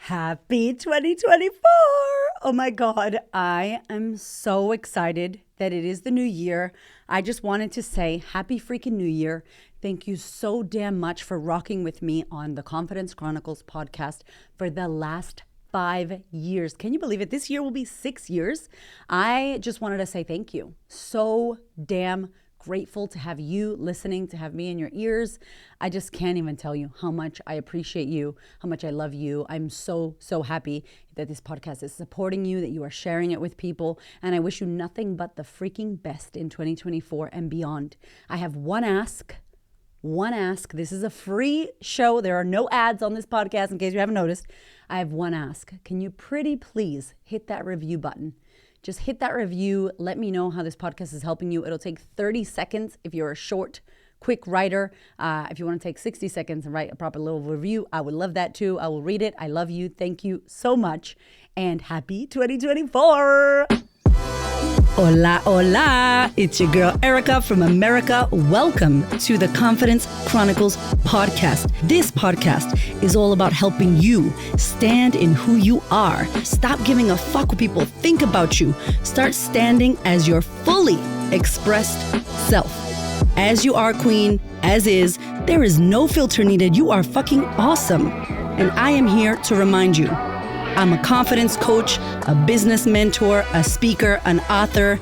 Happy 2024! Oh my God, I am so excited that it is the new year. I just wanted to say happy freaking new year. Thank you so damn much for rocking with me on the Confidence Chronicles podcast for the last 5 years. Can you believe it? This year will be 6 years. I just wanted to say thank you. So damn grateful to have you listening, to have me in your ears. I just can't even tell you how much I appreciate you, how much I love you. I'm so happy that this podcast is supporting you, that you are sharing it with people. And I wish you nothing but the freaking best in 2024 and beyond. I have one ask. This is a free show. There are no ads on this podcast in case you haven't noticed. I have one ask. Can you pretty please hit that review button? Just hit that review. Let me know how this podcast is helping you. It'll take 30 seconds if you're a short, quick writer. If you want to take 60 seconds and write a proper little review, I would love that too. I will read it. I love you. Thank you so much. And happy 2024. Hola, hola. It's your girl Erica from America. Welcome to the Confidence Chronicles podcast. This podcast is all about helping you stand in who you are. Stop giving a fuck what people think about you. Start standing as your fully expressed self. As you are, queen, as is, there is no filter needed. You are fucking awesome. And I am here to remind you, I'm a confidence coach, a business mentor, a speaker, an author,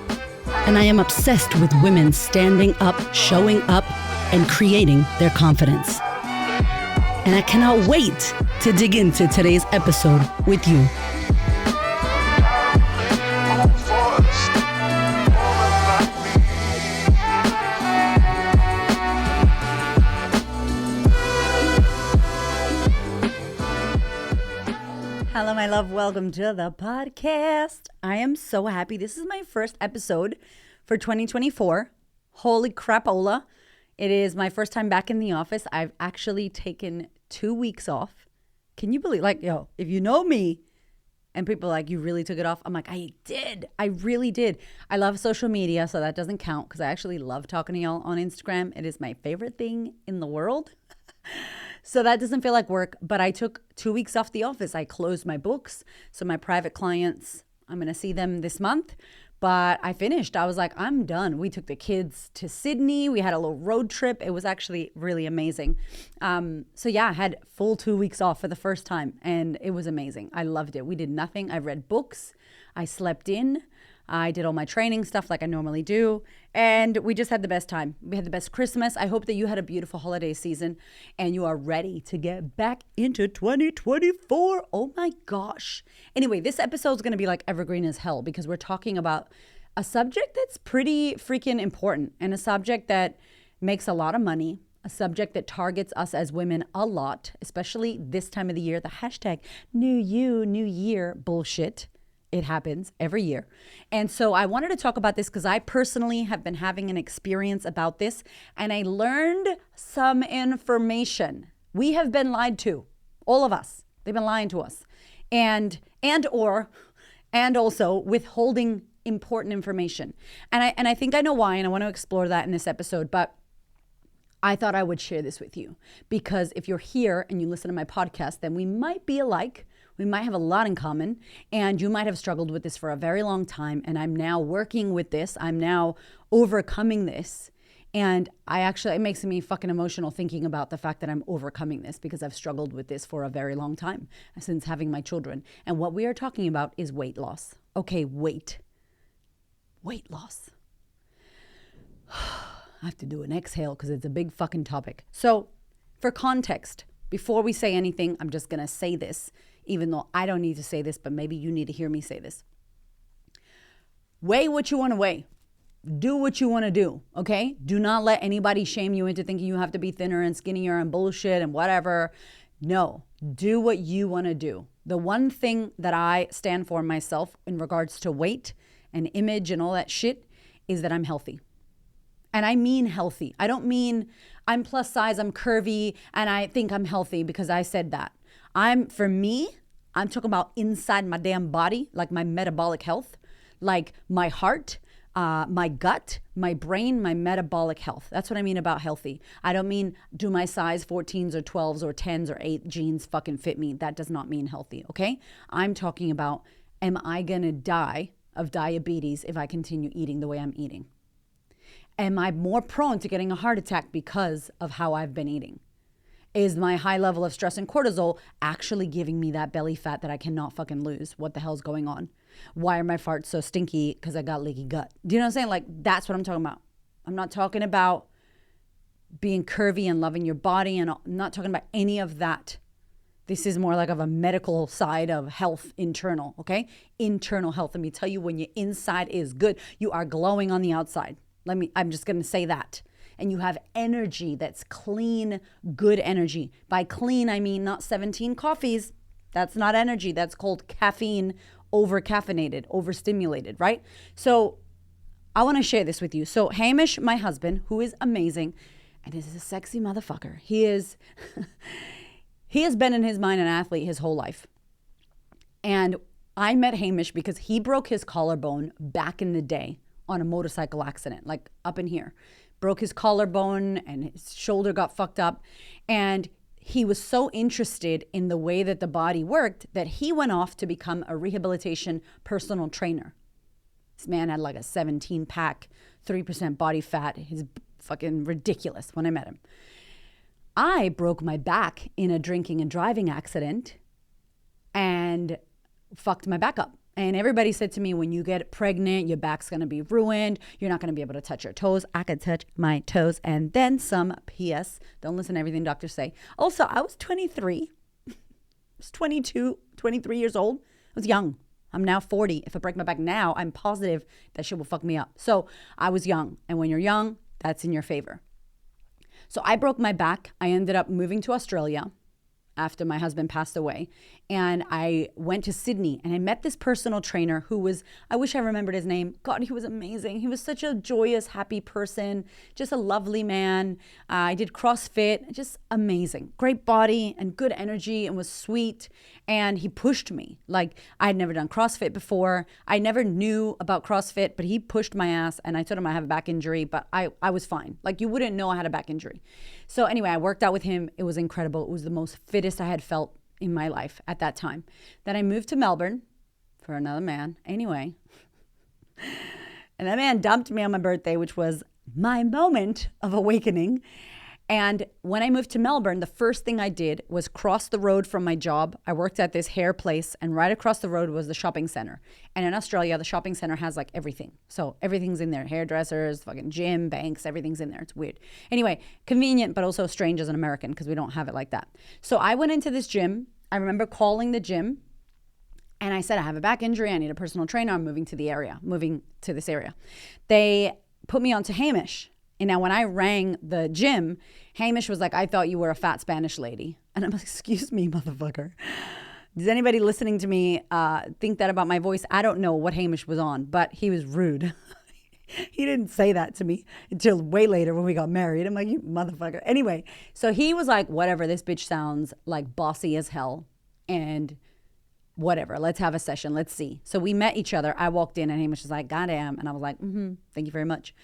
and I am obsessed with women standing up, showing up, and creating their confidence. And I cannot wait to dig into today's episode with you. Hello, my love. Welcome to the podcast. I am so happy. This is my first episode for 2024. Holy crapola. It is my first time back in the office. I've actually taken 2 weeks off. Can you believe, if you know me and people are like, you really took it off? I'm like, I did. I really did. I love social media, so that doesn't count because I actually love talking to y'all on Instagram. It is my favorite thing in the world. So that doesn't feel like work, but I took 2 weeks off the office. I closed my books. So my private clients, I'm going to see them this month, but I finished. I was like, I'm done. We took the kids to Sydney. We had a little road trip. It was actually really amazing. So yeah, I had full 2 weeks off for the first time and it was amazing. I loved it. We did nothing. I read books. I slept in. I did all my training stuff like I normally do. And we just had the best time. We had the best Christmas. I hope that you had a beautiful holiday season and you are ready to get back into 2024. Oh my gosh. Anyway, this episode is going to be like evergreen as hell because we're talking about a subject that's pretty freaking important and a subject that makes a lot of money. A subject that targets us as women a lot, especially this time of the year, the hashtag new you, new year bullshit. It happens every year. And so I wanted to talk about this because I personally have been having an experience about this and I learned some information. We have been lied to, all of us. They've been lying to us and also withholding important information. And I think I know why, and I want to explore that in this episode, but I thought I would share this with you because if you're here and you listen to my podcast, then we might be alike. We might have a lot in common and you might have struggled with this for a very long time. And I'm now working with this. I'm now overcoming this. And it makes me fucking emotional thinking about the fact that I'm overcoming this because I've struggled with this for a very long time since having my children. And what we are talking about is weight loss. Okay, weight loss. I have to do an exhale because it's a big fucking topic. So for context, before we say anything, I'm just going to say this. Even though I don't need to say this, but maybe you need to hear me say this. Weigh what you want to weigh. Do what you want to do, okay? Do not let anybody shame you into thinking you have to be thinner and skinnier and bullshit and whatever. No, do what you want to do. The one thing that I stand for myself in regards to weight and image and all that shit is that I'm healthy. And I mean healthy. I don't mean I'm plus size, I'm curvy, and I think I'm healthy because I said that. I'm talking about inside my damn body, like my metabolic health, like my heart, my gut, my brain, my metabolic health. That's what I mean about healthy. I don't mean do my size 14s or 12s or 10s or 8 jeans fucking fit me. That does not mean healthy, okay? I'm talking about, am I going to die of diabetes if I continue eating the way I'm eating? Am I more prone to getting a heart attack because of how I've been eating? Is my high level of stress and cortisol actually giving me that belly fat that I cannot fucking lose? What the hell's going on? Why are my farts so stinky? Because I got leaky gut. Do you know what I'm saying? Like, that's what I'm talking about. I'm not talking about being curvy and loving your body, and I'm not talking about any of that. This is more like of a medical side of health, internal, okay? Internal health. Let me tell you, when your inside is good, you are glowing on the outside. I'm just going to say that. And you have energy that's clean, good energy. By clean, I mean not 17 coffees. That's not energy. That's called caffeine, over-caffeinated, overstimulated, right? So I want to share this with you. So Hamish, my husband, who is amazing, and is a sexy motherfucker. He has been in his mind an athlete his whole life. And I met Hamish because he broke his collarbone back in the day on a motorcycle accident, like up in here. Broke his collarbone and his shoulder got fucked up. And he was so interested in the way that the body worked that he went off to become a rehabilitation personal trainer. This man had like a 17-pack, 3% body fat. He's fucking ridiculous when I met him. I broke my back in a drinking and driving accident and fucked my back up. And everybody said to me, when you get pregnant, your back's going to be ruined. You're not going to be able to touch your toes. I could touch my toes and then some. P.S. Don't listen to everything doctors say. Also, I was 23. I was 22, 23 years old. I was young. I'm now 40. If I break my back now, I'm positive that shit will fuck me up. So I was young. And when you're young, that's in your favor. So I broke my back. I ended up moving to Australia after my husband passed away. And I went to Sydney and I met this personal trainer who was, I wish I remembered his name. God, he was amazing. He was such a joyous, happy person, just a lovely man. I did CrossFit, just amazing. Great body and good energy and was sweet. And he pushed me. Like, I had never done CrossFit before. I never knew about CrossFit, but he pushed my ass. And I told him I have a back injury, but I was fine. Like, you wouldn't know I had a back injury. So anyway, I worked out with him. It was incredible. It was the most fittest I had felt in my life at that time. Then I moved to Melbourne for another man. Anyway, and that man dumped me on my birthday, which was my moment of awakening. And when I moved to Melbourne, the first thing I did was cross the road from my job. I worked at this hair place, and right across the road was the shopping center. And in Australia, the shopping center has like everything. So everything's in there. Hairdressers, fucking gym, banks, everything's in there. It's weird. Anyway, convenient, but also strange as an American because we don't have it like that. So I went into this gym. I remember calling the gym and I said, I have a back injury. I need a personal trainer. I'm moving to this area. They put me onto Hamish. And now when I rang the gym, Hamish was like, I thought you were a fat Spanish lady. And I'm like, excuse me, motherfucker. Does anybody listening to me think that about my voice? I don't know what Hamish was on, but he was rude. He didn't say that to me until way later when we got married. I'm like, you motherfucker. Anyway, so he was like, whatever, this bitch sounds like bossy as hell. And whatever, let's have a session. Let's see. So we met each other. I walked in and Hamish was like, goddamn. And I was like, thank you very much.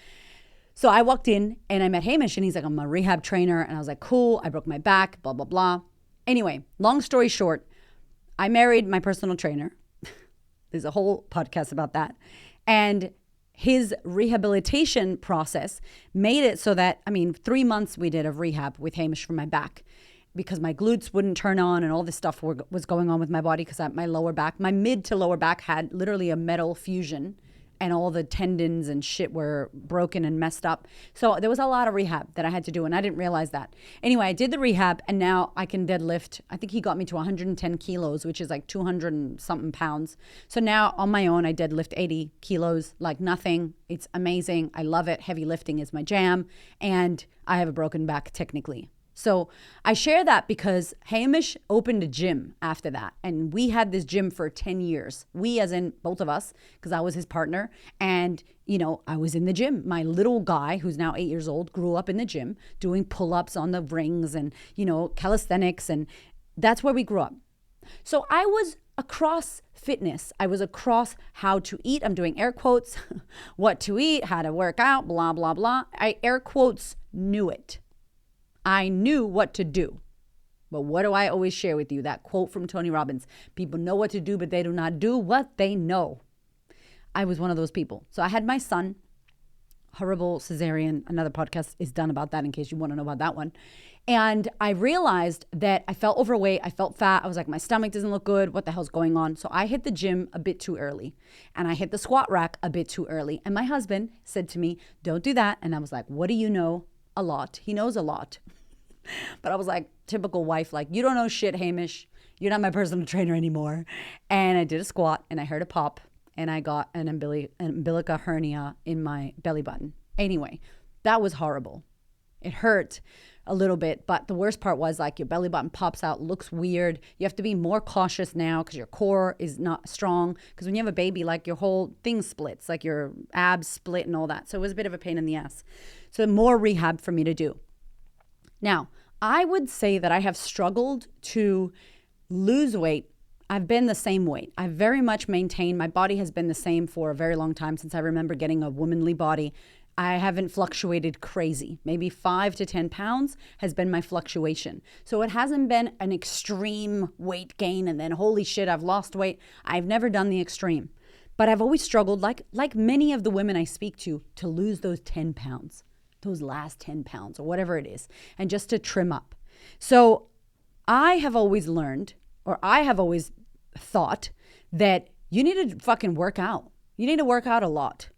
So I walked in and I met Hamish and he's like, I'm a rehab trainer. And I was like, cool. I broke my back, blah, blah, blah. Anyway, long story short, I married my personal trainer. There's a whole podcast about that. And his rehabilitation process made it so that, 3 months we did of rehab with Hamish for my back because my glutes wouldn't turn on and all this stuff was going on with my body because my lower back, my mid to lower back had literally a metal fusion and all the tendons and shit were broken and messed up. So there was a lot of rehab that I had to do and I didn't realize that. Anyway, I did the rehab and now I can deadlift. I think he got me to 110 kilos, which is like 200 and something pounds. So now on my own, I deadlift 80 kilos like nothing. It's amazing. I love it. Heavy lifting is my jam. And I have a broken back technically. So I share that because Hamish opened a gym after that. And we had this gym for 10 years. We as in both of us, because I was his partner. And, I was in the gym. My little guy, who's now 8 years old, grew up in the gym doing pull-ups on the rings and, calisthenics. And that's where we grew up. So I was across fitness. I was across how to eat. I'm doing air quotes, what to eat, how to work out, blah, blah, blah. I air quotes knew it. I knew what to do. But what do I always share with you? That quote from Tony Robbins. People know what to do, but they do not do what they know. I was one of those people. So I had my son, horrible cesarean. Another podcast is done about that in case you want to know about that one. And I realized that I felt overweight. I felt fat. I was like, my stomach doesn't look good. What the hell's going on? So I hit the gym a bit too early. And I hit the squat rack a bit too early. And my husband said to me, don't do that. And I was like, what do you know? A lot. He knows a lot. But I was like, typical wife, like, you don't know shit, Hamish. You're not my personal trainer anymore. And I did a squat and I heard a pop and I got an umbilical hernia in my belly button. Anyway, that was horrible. It hurt a little bit, but the worst part was like your belly button pops out, looks weird. You have to be more cautious now because your core is not strong. Because when you have a baby, like your whole thing splits, like your abs split and all that. So it was a bit of a pain in the ass. So more rehab for me to do. Now, I would say that I have struggled to lose weight. I've been the same weight. I've very much maintained. My body has been the same for a very long time since I remember getting a womanly body. I haven't fluctuated crazy. Maybe 5 to 10 pounds has been my fluctuation. So it hasn't been an extreme weight gain and then holy shit, I've lost weight. I've never done the extreme. But I've always struggled, like many of the women I speak to lose those 10 pounds. Those last 10 pounds or whatever it is, and just to trim up. So I have always learned, or I have always thought that you need to fucking work out. You need to work out a lot.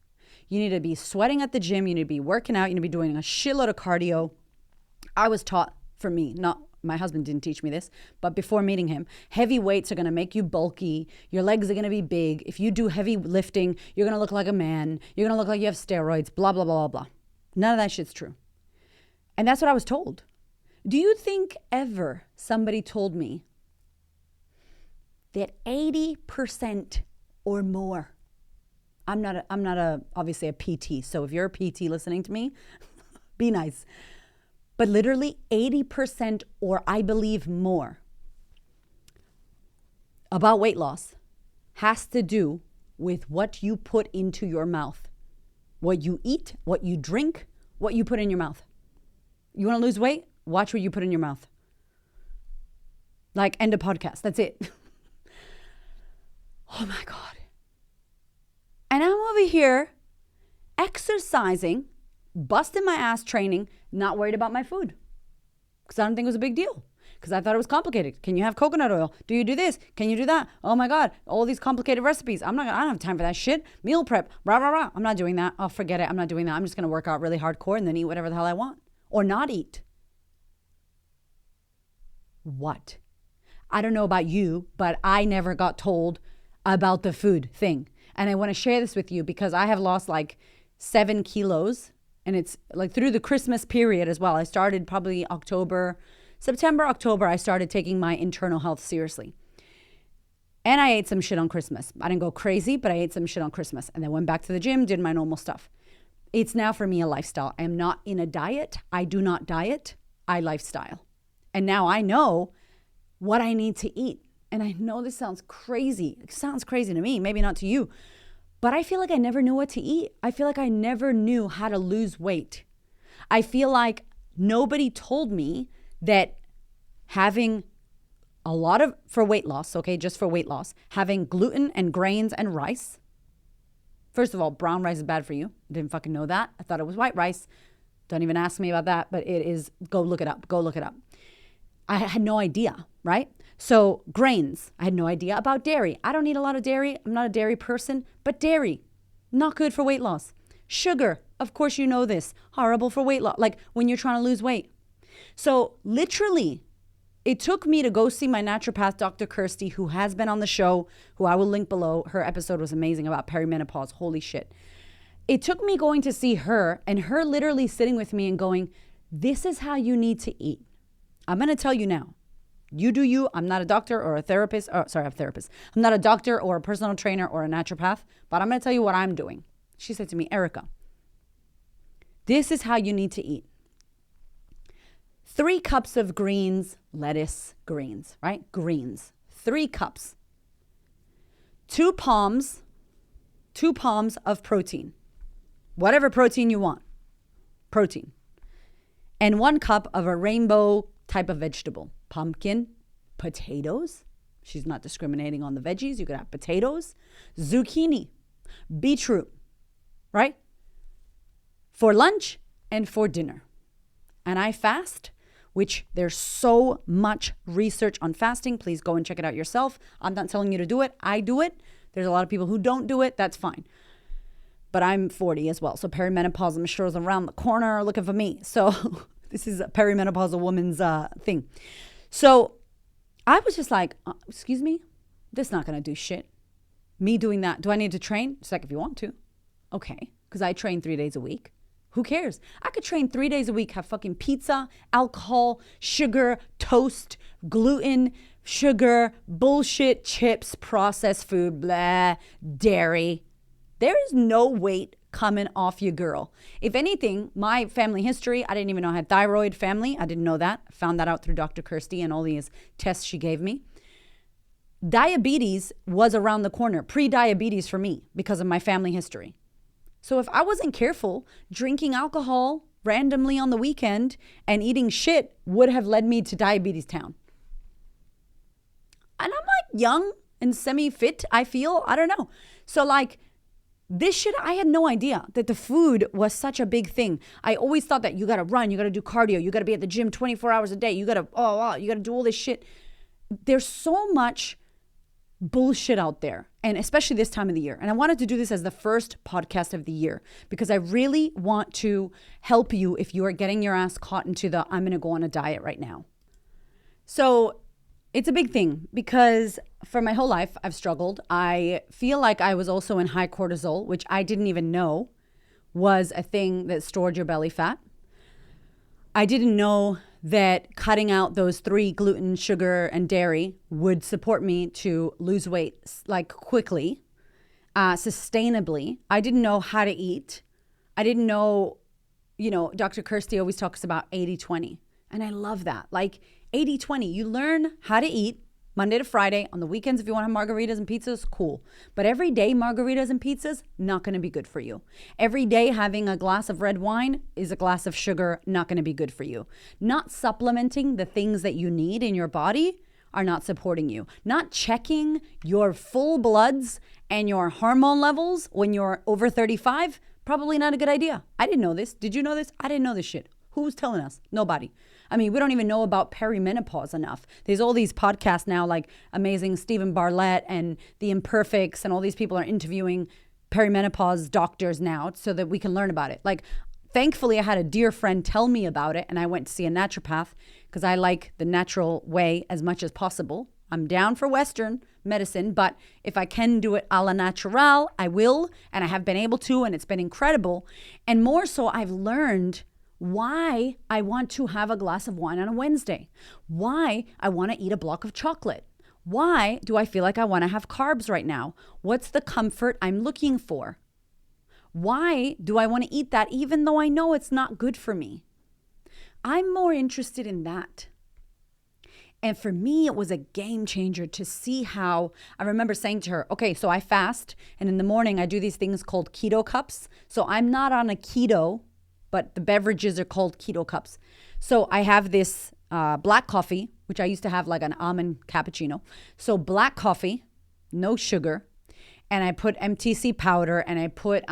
You need to be sweating at the gym. You need to be working out. You need to be doing a shitload of cardio. I was taught, for me, not my husband didn't teach me this, but before meeting him, heavy weights are going to make you bulky. Your legs are going to be big. If you do heavy lifting, you're going to look like a man. You're going to look like you have steroids, blah, blah, blah, blah, blah. None of that shit's true. And that's what I was told. Do you think ever somebody told me that 80% or more, I'm not obviously a PT. So if you're a PT listening to me, be nice. But literally 80% or I believe more about weight loss has to do with what you put into your mouth. What you eat, what you drink, what you put in your mouth. You want to lose weight? Watch what you put in your mouth. Like, end of podcast. That's it. Oh my God. And I'm over here exercising, busting my ass training, not worried about my food. Because I don't think it was a big deal. Because I thought it was complicated. Can you have coconut oil? Do you do this? Can you do that? Oh my God, all these complicated recipes. I don't have time for that shit. Meal prep, rah, rah, rah. I'm not doing that. Oh, forget it. I'm not doing that. I'm just going to work out really hardcore and then eat whatever the hell I want. Or not eat. What? I don't know about you, but I never got told about the food thing. And I want to share this with you because I have lost like 7 kilos. And it's like through the Christmas period as well. I started probably September, October, I started taking my internal health seriously. And I ate some shit on Christmas. I didn't go crazy, but I ate some shit on Christmas. And then went back to the gym, did my normal stuff. It's now for me a lifestyle. I am not in a diet. I do not diet. I lifestyle. And now I know what I need to eat. And I know this sounds crazy. It sounds crazy to me, maybe not to you. But I feel like I never knew what to eat. I feel like I never knew how to lose weight. I feel like nobody told me that having a lot of, for weight loss, okay, just for weight loss, having gluten and grains and rice. First of all, brown rice is bad for you. Didn't fucking know that. I thought it was white rice. Don't even ask me about that, but it is, go look it up. Go look it up. I had no idea, right? So grains, I had no idea about dairy. I don't eat a lot of dairy. I'm not a dairy person, but dairy, not good for weight loss. Sugar, of course you know this, horrible for weight loss, like when you're trying to lose weight. So literally, it took me to go see my naturopath, Dr. Kirsty, who has been on the show, who I will link below. Her episode was amazing about peri-menopause. Holy shit. It took me going to see her and her literally sitting with me and going, this is how you need to eat. I'm going to tell you now. You do you. I'm not a doctor or a therapist. I'm a therapist. I'm not a doctor or a personal trainer or a naturopath, but I'm going to tell you what I'm doing. She said to me, Erica, this is how you need to eat. 3 cups of greens, lettuce, greens, right? Greens. 3 cups. 2 palms of protein. Whatever protein you want. Protein. And 1 cup of a rainbow type of vegetable. Pumpkin, potatoes. She's not discriminating on the veggies. You could have potatoes, zucchini, beetroot, right? For lunch and for dinner. And I fast, which there's so much research on fasting. Please go and check it out yourself. I'm not telling you to do it. I do it. There's a lot of people who don't do it. That's fine. But I'm 40 as well. So peri-menopause, I'm sure, is around the corner looking for me. So this is a perimenopausal woman's thing. So I was just like, excuse me, this is not going to do shit. Me doing that. Do I need to train? It's like, if you want to. Okay. Because I train 3 days a week. Who cares? I could train 3 days a week, have fucking pizza, alcohol, sugar, toast, gluten, sugar, bullshit, chips, processed food, blah, dairy. There is no weight coming off your girl. If anything, my family history, I didn't even know I had thyroid family. I didn't know that. I found that out through Dr. Kirsty and all these tests she gave me. Diabetes was around the corner, pre-diabetes for me because of my family history. So if I wasn't careful, drinking alcohol randomly on the weekend and eating shit would have led me to diabetes town. And I'm like young and semi-fit, I feel. I don't know. So like this shit, I had no idea that the food was such a big thing. I always thought that you got to run, you got to do cardio, you got to be at the gym 24 hours a day. You got to do all this shit. There's so much bullshit out there, and especially this time of the year. And I wanted to do this as the first podcast of the year because I really want to help you if you are getting your ass caught into the I'm going to go on a diet right now. So it's a big thing because for my whole life I've struggled. I feel like I was also in high cortisol, which I didn't even know was a thing that stored your belly fat. I didn't know that cutting out those 3 gluten, sugar, and dairy would support me to lose weight like quickly, sustainably. I didn't know how to eat. I didn't know, Dr. Kirsty always talks about 80-20. And I love that. Like 80-20, you learn how to eat Monday to Friday. On the weekends, if you want to have margaritas and pizzas, cool. But every day, margaritas and pizzas, not going to be good for you. Every day, having a glass of red wine is a glass of sugar, not going to be good for you. Not supplementing the things that you need in your body are not supporting you. Not checking your full bloods and your hormone levels when you're over 35, probably not a good idea. I didn't know this. Did you know this? I didn't know this shit. Who's telling us? Nobody. I mean, we don't even know about peri-menopause enough. There's all these podcasts now like amazing Stephen Bartlett and The Imperfects, and all these people are interviewing peri-menopause doctors now so that we can learn about it. Like, thankfully, I had a dear friend tell me about it, and I went to see a naturopath because I like the natural way as much as possible. I'm down for Western medicine, but if I can do it a la natural, I will, and I have been able to, and it's been incredible. And more so, I've learned why I want to have a glass of wine on a Wednesday, why I want to eat a block of chocolate. Why do I feel like I want to have carbs right now? What's the comfort I'm looking for? Why do I want to eat that even though I know it's not good for me? I'm more interested in that. And for me, it was a game changer to see how, I remember saying to her, okay, so I fast, and in the morning I do these things called keto cups. So I'm not on a keto, but the beverages are called keto cups. So I have this black coffee, which I used to have like an almond cappuccino. So black coffee, no sugar. And I put MTC powder, and I put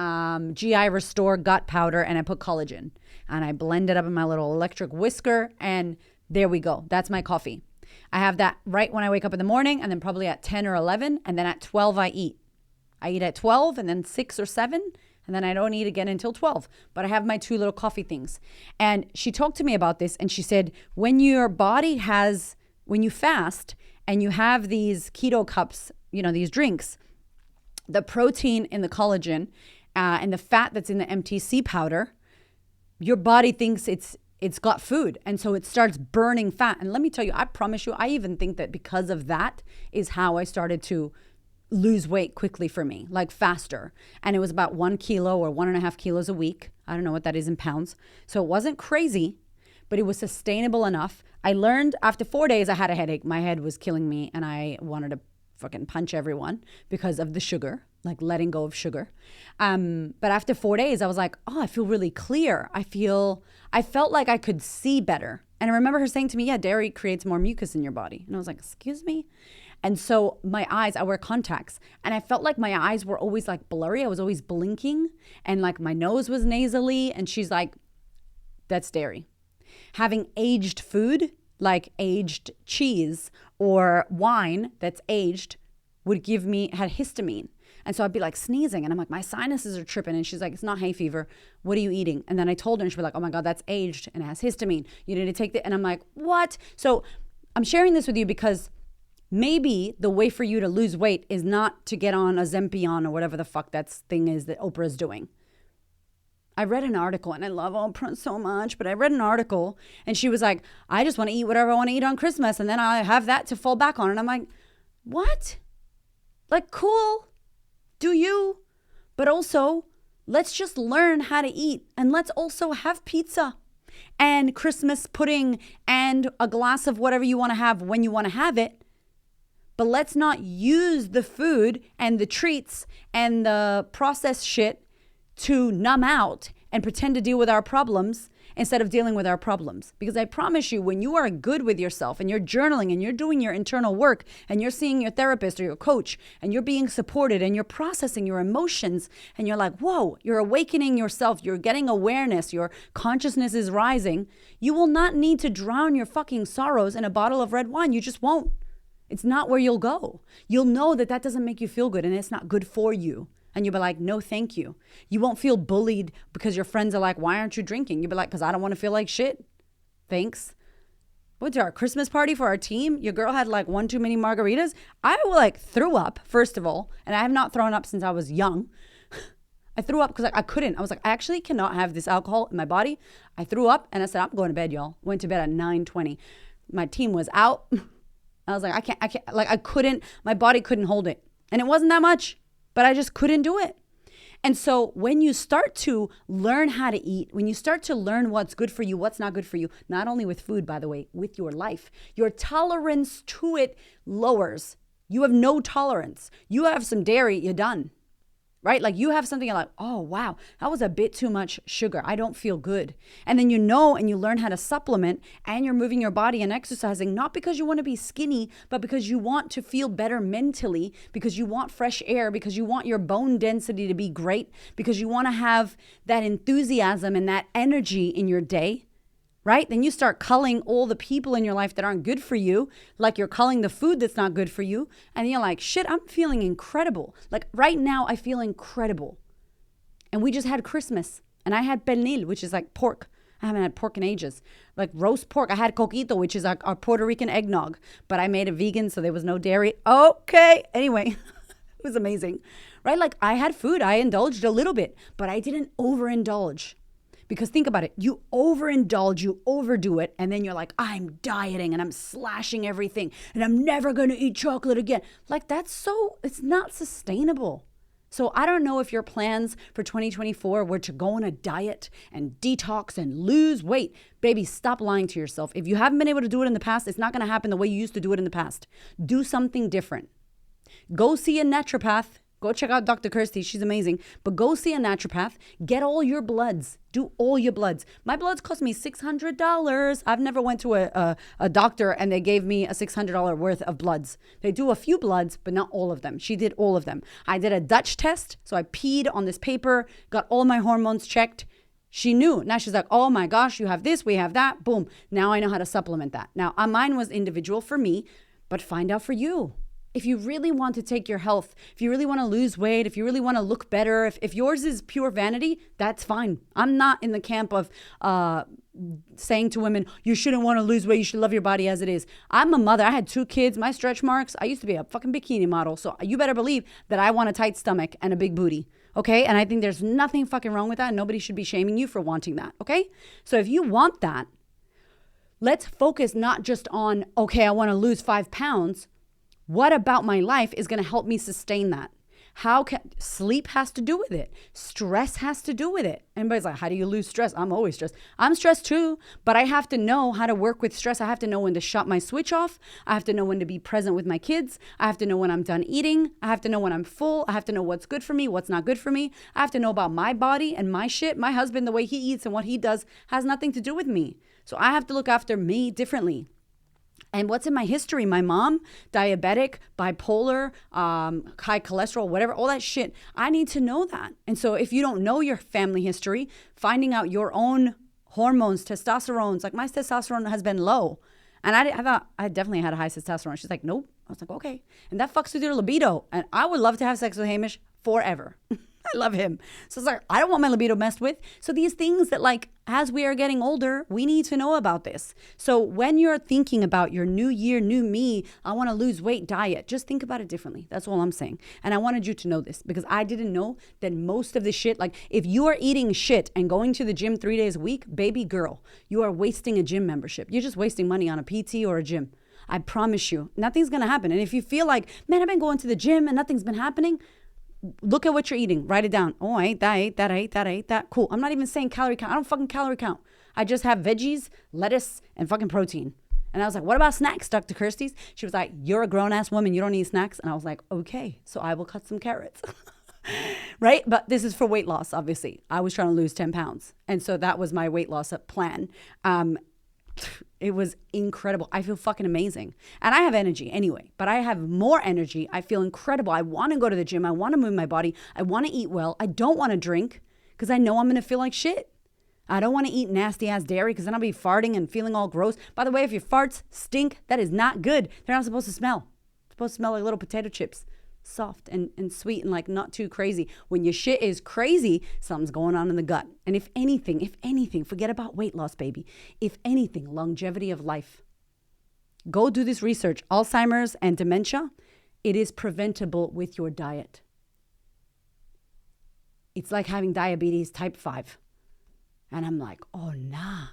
GI Restore gut powder, and I put collagen. And I blend it up in my little electric whisker, and there we go. That's my coffee. I have that right when I wake up in the morning, and then probably at 10 or 11, and then at 12 I eat. I eat at 12 and then 6 or 7. And then I don't eat again until 12. But I have my 2 little coffee things. And she talked to me about this, and she said, when you fast and you have these keto cups, these drinks, the protein in the collagen and the fat that's in the MTC powder, your body thinks it's got food. And so it starts burning fat. And let me tell you, I promise you, I even think that because of that is how I started to lose weight quickly for me, like faster. And it was about 1 kilo or 1.5 kilos a week. I don't know what that is in pounds. So it wasn't crazy, but it was sustainable enough. I learned after 4 days, I had a headache. My head was killing me and I wanted to fucking punch everyone because of the sugar, like letting go of sugar. But after 4 days, I was like, oh, I feel really clear. I felt like I could see better. And I remember her saying to me, yeah, dairy creates more mucus in your body. And I was like, excuse me? And so my eyes, I wear contacts, and I felt like my eyes were always like blurry. I was always blinking, and like my nose was nasally. And she's like, that's dairy. Having aged food, like aged cheese or wine that's aged, had histamine. And so I'd be like sneezing, and I'm like, my sinuses are tripping. And she's like, it's not hay fever. What are you eating? And then I told her, and she'd be like, oh my God, that's aged and it has histamine. You need to take that. And I'm like, what? So I'm sharing this with you because maybe the way for you to lose weight is not to get on a Zempion or whatever the fuck that thing is that Oprah's doing. I read an article, and I love Oprah so much, but I read an article and she was like, I just want to eat whatever I want to eat on Christmas, and then I have that to fall back on. And I'm like, what? Like, cool. Do you? But also, let's just learn how to eat, and let's also have pizza and Christmas pudding and a glass of whatever you want to have when you want to have it. But let's not use the food and the treats and the processed shit to numb out and pretend to deal with our problems instead of dealing with our problems. Because I promise you, when you are good with yourself and you're journaling and you're doing your internal work and you're seeing your therapist or your coach and you're being supported and you're processing your emotions and you're like, whoa, you're awakening yourself, you're getting awareness, your consciousness is rising, you will not need to drown your fucking sorrows in a bottle of red wine. You just won't. It's not where you'll go. You'll know that that doesn't make you feel good and it's not good for you. And you'll be like, no, thank you. You won't feel bullied because your friends are like, why aren't you drinking? You'll be like, because I don't want to feel like shit. Thanks. Went to our Christmas party for our team. Your girl had like one too many margaritas. I like threw up, first of all. And I have not thrown up since I was young. I threw up because I couldn't. I was like, I actually cannot have this alcohol in my body. I threw up and I said, I'm going to bed, y'all. Went to bed at 9:20. My team was out. I was like, I can't, like I couldn't, my body couldn't hold it. And it wasn't that much, but I just couldn't do it. And so when you start to learn how to eat, when you start to learn what's good for you, what's not good for you, not only with food, by the way, with your life, your tolerance to it lowers. You have no tolerance. You have some dairy, you're done. Right? Like you have something you're like, oh, wow, that was a bit too much sugar. I don't feel good. And then you know, and you learn how to supplement, and you're moving your body and exercising, not because you want to be skinny, but because you want to feel better mentally, because you want fresh air, because you want your bone density to be great, because you want to have that enthusiasm and that energy in your day. Right? Then you start culling all the people in your life that aren't good for you, like you're culling the food that's not good for you. And you're like, shit, I'm feeling incredible. Like right now, I feel incredible. And we just had Christmas and I had pernil, which is like pork. I haven't had pork in ages. Like roast pork. I had coquito, which is like our Puerto Rican eggnog, but I made it vegan, so there was no dairy. Okay. Anyway, it was amazing. Right? Like I had food. I indulged a little bit, but I didn't overindulge. Because think about it, you overindulge, you overdo it, and then you're like, I'm dieting and I'm slashing everything and I'm never going to eat chocolate again. Like it's not sustainable. So I don't know if your plans for 2024 were to go on a diet and detox and lose weight. Baby, stop lying to yourself. If you haven't been able to do it in the past, it's not going to happen the way you used to do it in the past. Do something different. Go see a naturopath. Go check out Dr. Kirsty. She's amazing. But go see a naturopath. Get all your bloods. Do all your bloods. My bloods cost me $600. I've never went to a doctor and they gave me a $600 worth of bloods. They do a few bloods, but not all of them. She did all of them. I did a Dutch test. So I peed on this paper, got all my hormones checked. She knew. Now she's like, oh my gosh, you have this, we have that. Boom. Now I know how to supplement that. Now mine was individual for me, but find out for you. If you really want to take your health, if you really want to lose weight, if you really want to look better, if yours is pure vanity, that's fine. I'm not in the camp of saying to women, you shouldn't want to lose weight, you should love your body as it is. I'm a mother. I had 2 kids, my stretch marks. I used to be a fucking bikini model. So you better believe that I want a tight stomach and a big booty. Okay? And I think there's nothing fucking wrong with that. Nobody should be shaming you for wanting that. Okay? So if you want that, let's focus not just on, okay, I want to lose 5 pounds. What about my life is going to help me sustain that? Sleep has to do with it. Stress has to do with it. Everybody's like, how do you lose stress? I'm always stressed. I'm stressed too, but I have to know how to work with stress. I have to know when to shut my switch off. I have to know when to be present with my kids. I have to know when I'm done eating. I have to know when I'm full. I have to know what's good for me, what's not good for me. I have to know about my body and my shit. My husband, the way he eats and what he does has nothing to do with me. So I have to look after me differently. And what's in my history? My mom, diabetic, bipolar, high cholesterol, whatever, all that shit. I need to know that. And so if you don't know your family history, finding out your own hormones, testosterones, like my testosterone has been low. And I thought I definitely had a high testosterone. She's like, nope. I was like, okay. And that fucks with your libido. And I would love to have sex with Hamish forever. I love him. So it's like, I don't want my libido messed with. So these things that like, as we are getting older, we need to know about this. So when you're thinking about your new year, new me, I want to lose weight diet, just think about it differently. That's all I'm saying. And I wanted you to know this because I didn't know that most of the shit, like if you are eating shit and going to the gym 3 days a week, baby girl, you are wasting a gym membership. You're just wasting money on a PT or a gym. I promise you, nothing's going to happen. And if you feel like, man, I've been going to the gym and nothing's been happening, look at what you're eating. Write it down. Oh, I ate that. Cool. I'm not even saying calorie count. I don't fucking calorie count. I just have veggies, lettuce, and fucking protein. And I was like, what about snacks, Dr. Kirsty's? She was like, you're a grown-ass woman. You don't need snacks. And I was like, okay, so I will cut some carrots. Right? But this is for weight loss, obviously. I was trying to lose 10 pounds. And so that was my weight loss plan. It was incredible. I feel fucking amazing. And I have energy anyway, but I have more energy. I feel incredible. I want to go to the gym. I want to move my body. I want to eat well. I don't want to drink because I know I'm going to feel like shit. I don't want to eat nasty ass dairy because then I'll be farting and feeling all gross. By the way, if your farts stink, that is not good. They're not supposed to smell. They're supposed to smell like little potato chips. Soft and sweet and like not too crazy. When your shit is crazy, something's going on in the gut. And if anything, forget about weight loss, baby. If anything, longevity of life. Go do this research. Alzheimer's and dementia, it is preventable with your diet. It's like having diabetes type 5. And I'm like, oh, nah.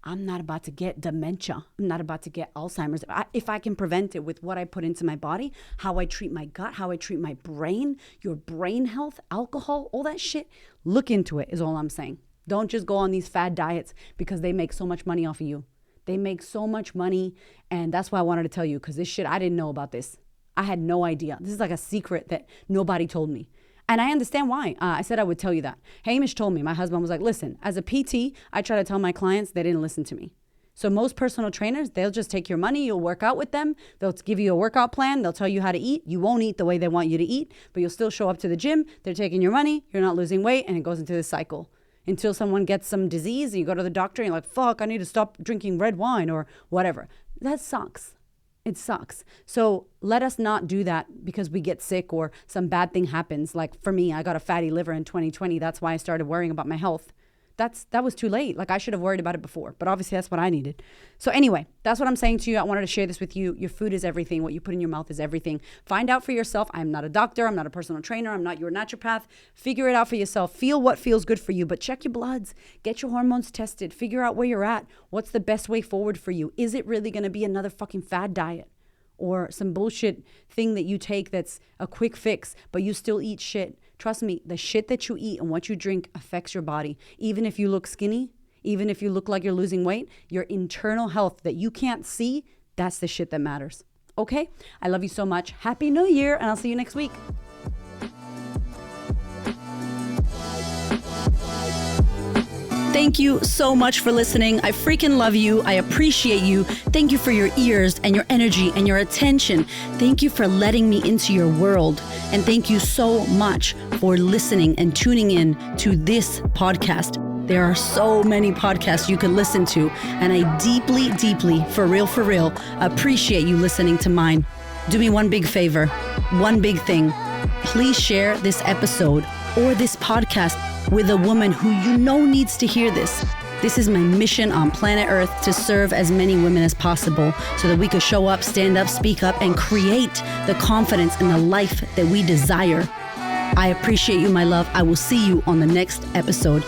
I'm not about to get dementia. I'm not about to get Alzheimer's. If I can prevent it with what I put into my body, how I treat my gut, how I treat my brain, your brain health, alcohol, all that shit, look into it is all I'm saying. Don't just go on these fad diets because they make so much money off of you. They make so much money. And that's why I wanted to tell you because this shit, I didn't know about this. I had no idea. This is like a secret that nobody told me. And I understand why. I said I would tell you that. Hamish told me, my husband was like, listen, as a PT, I try to tell my clients, they didn't listen to me. So most personal trainers, they'll just take your money, you'll work out with them, they'll give you a workout plan, they'll tell you how to eat. You won't eat the way they want you to eat, but you'll still show up to the gym, they're taking your money, you're not losing weight, and it goes into this cycle. Until someone gets some disease, and you go to the doctor, and you're like, fuck, I need to stop drinking red wine or whatever. That sucks. It sucks. So let us not do that because we get sick or some bad thing happens. Like for me, I got a fatty liver in 2020. That's why I started worrying about my health. That was too late. Like I should have worried about it before, but obviously that's what I needed. So anyway, that's what I'm saying to you. I wanted to share this with you. Your food is everything. What you put in your mouth is everything. Find out for yourself. I'm not a doctor. I'm not a personal trainer. I'm not your naturopath. Figure it out for yourself. Feel what feels good for you, but check your bloods. Get your hormones tested. Figure out where you're at. What's the best way forward for you? Is it really going to be another fucking fad diet? Or some bullshit thing that you take that's a quick fix, but you still eat shit. Trust me, the shit that you eat and what you drink affects your body. Even if you look skinny, even if you look like you're losing weight, your internal health that you can't see, that's the shit that matters. Okay? I love you so much. Happy New Year, and I'll see you next week. Thank you so much for listening. I freaking love you. I appreciate you. Thank you for your ears and your energy and your attention. Thank you for letting me into your world. And thank you so much for listening and tuning in to this podcast. There are so many podcasts you can listen to, and I deeply, for real, appreciate you listening to mine. Do me one big favor, one big thing. Please share this episode or this podcast with a woman who you know needs to hear this. This is my mission on planet Earth, to serve as many women as possible so that we could show up, stand up, speak up, and create the confidence and the life that we desire. I appreciate you, my love. I will see you on the next episode.